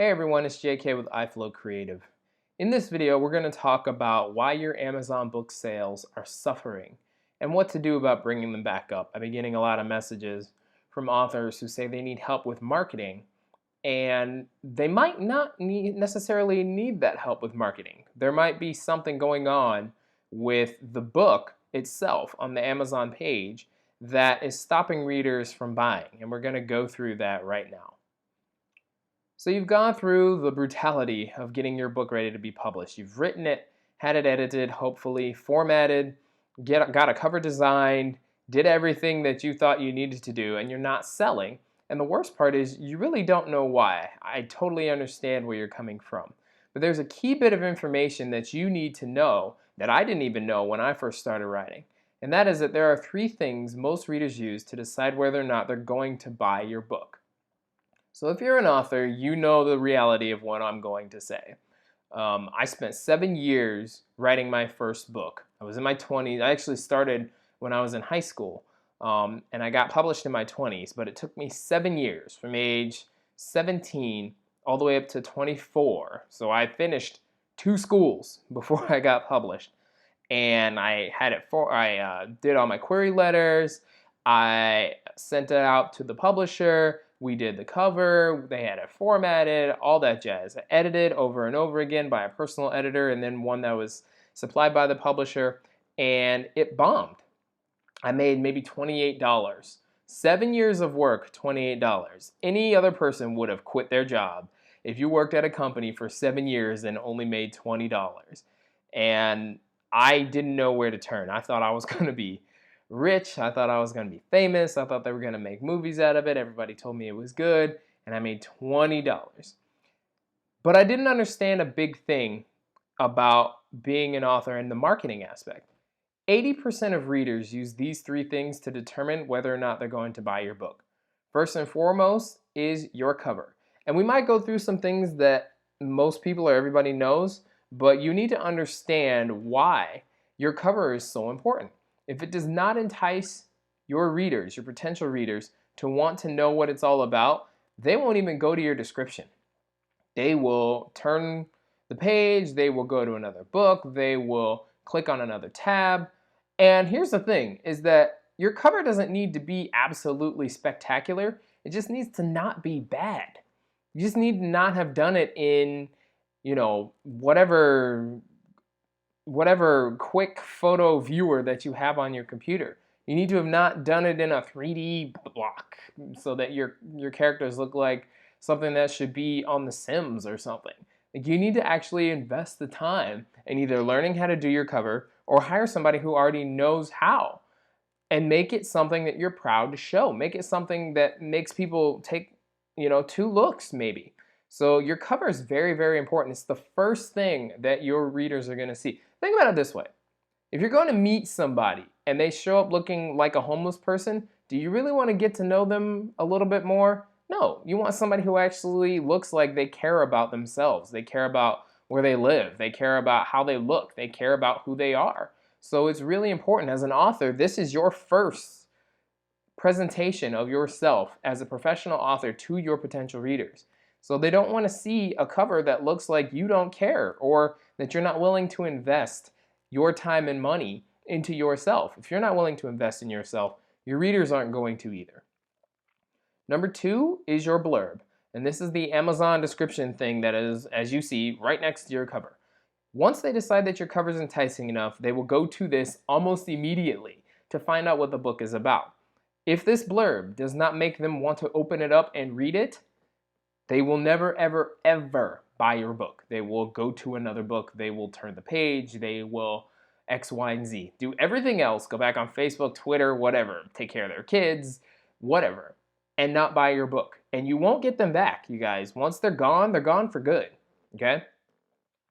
Hey everyone, it's JK with iFlow Creative. In this video, we're going to talk about why your Amazon book sales are suffering and what to do about bringing them back up. I've been getting a lot of messages from authors who say they need help with marketing, and they might not necessarily need that help with marketing. There might be something going on with the book itself on the Amazon page that is stopping readers from buying, and we're going to go through that right now. So you've gone through the brutality of getting your book ready to be published. You've written it, had it edited, hopefully formatted, got a cover designed, did everything that you thought you needed to do, and you're not selling. And the worst part is you really don't know why. I totally understand where you're coming from. But there's a key bit of information that you need to know that I didn't even know when I first started writing. And that is that there are 3 things most readers use to decide whether or not they're going to buy your book. So if you're an author, you know the reality of what I'm going to say. I spent 7 years writing my first book. I was in my 20s. I actually started when I was in high school, and I got published in my 20s, but it took me 7 years from age 17 all the way up to 24. So I finished 2 schools before I got published. And I did all my query letters. I sent it out to the publisher. We did the cover. They had it formatted, all that jazz. Edited over and over again by a personal editor, and then one that was supplied by the publisher, and it bombed. I made maybe $28. 7 years of work, $28. Any other person would have quit their job if you worked at a company for 7 years and only made $20. And I didn't know where to turn. I thought I was going to be rich. I thought I was going to be famous. I thought they were going to make movies out of it. Everybody told me it was good, and I made $20. But I didn't understand a big thing about being an author and the marketing aspect. 80% of readers use these 3 things to determine whether or not they're going to buy your book. First and foremost is your cover. And we might go through some things that most people or everybody knows, but you need to understand why your cover is so important. If it does not entice your readers, your potential readers, to want to know what it's all about, they won't even go to your description. They will turn the page, they will go to another book, they will click on another tab. And here's the thing, is that your cover doesn't need to be absolutely spectacular. It just needs to not be bad. You just need to not have done it in, whatever quick photo viewer that you have on your computer. You need to have not done it in a 3D block so that your characters look like something that should be on The Sims or something. Like, you need to actually invest the time in either learning how to do your cover or hire somebody who already knows how, and make it something that you're proud to show. Make it something that makes people take, 2 looks maybe. So your cover is very, very important. It's the first thing that your readers are going to see. Think about it this way. If you're going to meet somebody and they show up looking like a homeless person, do you really want to get to know them a little bit more? No, you want somebody who actually looks like they care about themselves. They care about where they live. They care about how they look. They care about who they are. So it's really important. As an author, this is your first presentation of yourself as a professional author to your potential readers. So they don't want to see a cover that looks like you don't care or that you're not willing to invest your time and money into yourself. If you're not willing to invest in yourself, your readers aren't going to either. Number 2 is your blurb. And this is the Amazon description thing that is, as you see, right next to your cover. Once they decide that your cover is enticing enough, they will go to this almost immediately to find out what the book is about. If this blurb does not make them want to open it up and read it, they will never, ever, ever buy your book. They will go to another book. They will turn the page. They will X, Y, and Z. Do everything else. Go back on Facebook, Twitter, whatever. Take care of their kids, whatever. And not buy your book. And you won't get them back, you guys. Once they're gone for good. Okay?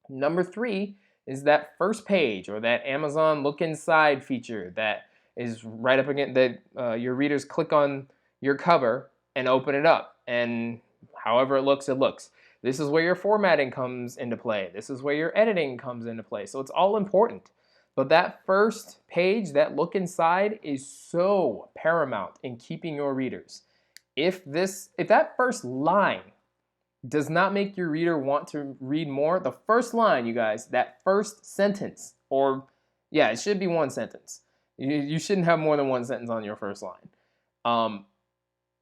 Number 3 is that first page, or that Amazon look inside feature that is right up against that your readers click on your cover and open it up. And however it looks, it looks. This is where your formatting comes into play. This is where your editing comes into play. So it's all important. But that first page, that look inside, is so paramount in keeping your readers. If that first line does not make your reader want to read more, the first line, you guys, that first sentence, or yeah, it should be one sentence. You shouldn't have more than one sentence on your first line. Um,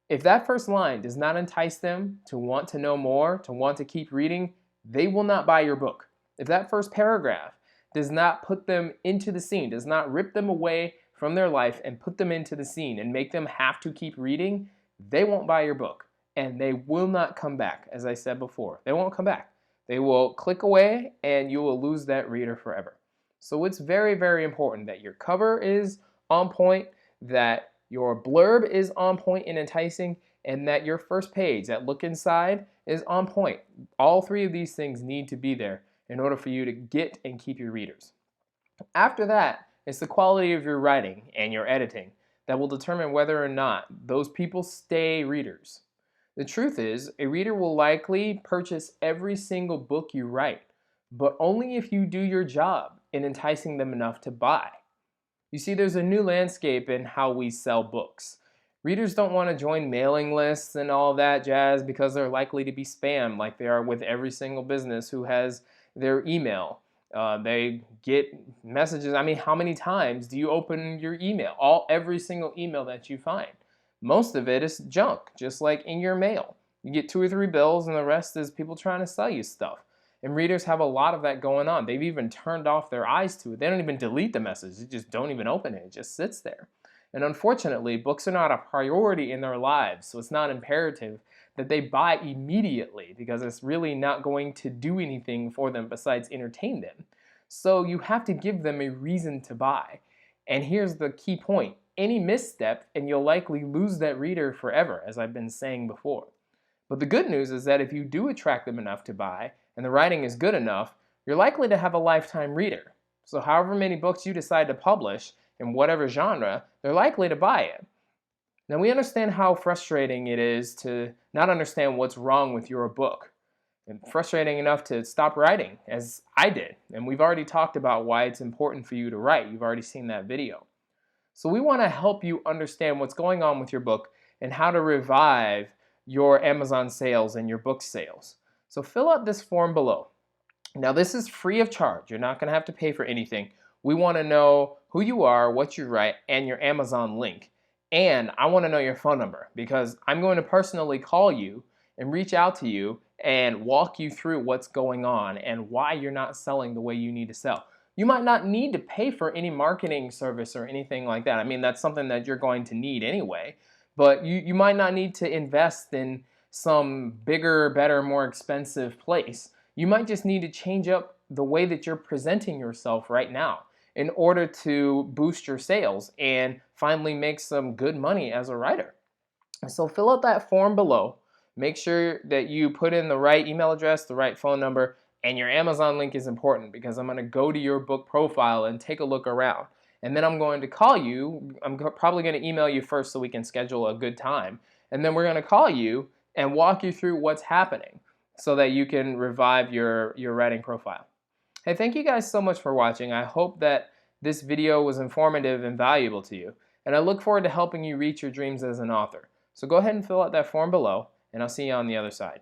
if that first line does not entice them to want to know more, to want to keep reading, they will not buy your book. If that first paragraph does not put them into the scene, does not rip them away from their life and put them into the scene and make them have to keep reading, they won't buy your book. And they will not come back, as I said before. They won't come back. They will click away and you will lose that reader forever. So it's very, very important that your cover is on point, that your blurb is on point and enticing, and that your first page, that look inside, is on point. All three of these things need to be there in order for you to get and keep your readers. After that, it's the quality of your writing and your editing that will determine whether or not those people stay readers. The truth is, a reader will likely purchase every single book you write, but only if you do your job in enticing them enough to buy. You see, there's a new landscape in how we sell books. Readers don't want to join mailing lists and all that jazz because they're likely to be spammed like they are with every single business who has their email. They get messages. I mean, how many times do you open your email? Every single email that you find. Most of it is junk, just like in your mail. You get 2 or 3 bills and the rest is people trying to sell you stuff. And readers have a lot of that going on. They've even turned off their eyes to it. They don't even delete the message. They just don't even open it. It just sits there. And unfortunately, books are not a priority in their lives, so it's not imperative that they buy immediately because it's really not going to do anything for them besides entertain them. So you have to give them a reason to buy. And here's the key point. Any misstep and you'll likely lose that reader forever, as I've been saying before. But the good news is that if you do attract them enough to buy, and the writing is good enough, you're likely to have a lifetime reader. So however many books you decide to publish in whatever genre, they're likely to buy it. Now we understand how frustrating it is to not understand what's wrong with your book. And frustrating enough to stop writing, as I did. And we've already talked about why it's important for you to write. You've already seen that video. So we want to help you understand what's going on with your book and how to revive your Amazon sales and your book sales. So fill out this form below. Now this is free of charge. You're not going to have to pay for anything. We want to know who you are, what you write, and your Amazon link. And I want to know your phone number because I'm going to personally call you and reach out to you and walk you through what's going on and why you're not selling the way you need to sell. You might not need to pay for any marketing service or anything like that. I mean, that's something that you're going to need anyway, but you might not need to invest in some bigger, better, more expensive place. You might just need to change up the way that you're presenting yourself right now in order to boost your sales and finally make some good money as a writer. So fill out that form below. Make sure that you put in the right email address, the right phone number, and your Amazon link is important because I'm going to go to your book profile and take a look around. And then I'm going to call you. I'm probably going to email you first so we can schedule a good time. And then we're going to call you and walk you through what's happening so that you can revive your writing profile. Hey, thank you guys so much for watching. I hope that this video was informative and valuable to you. And I look forward to helping you reach your dreams as an author. So go ahead and fill out that form below, and I'll see you on the other side.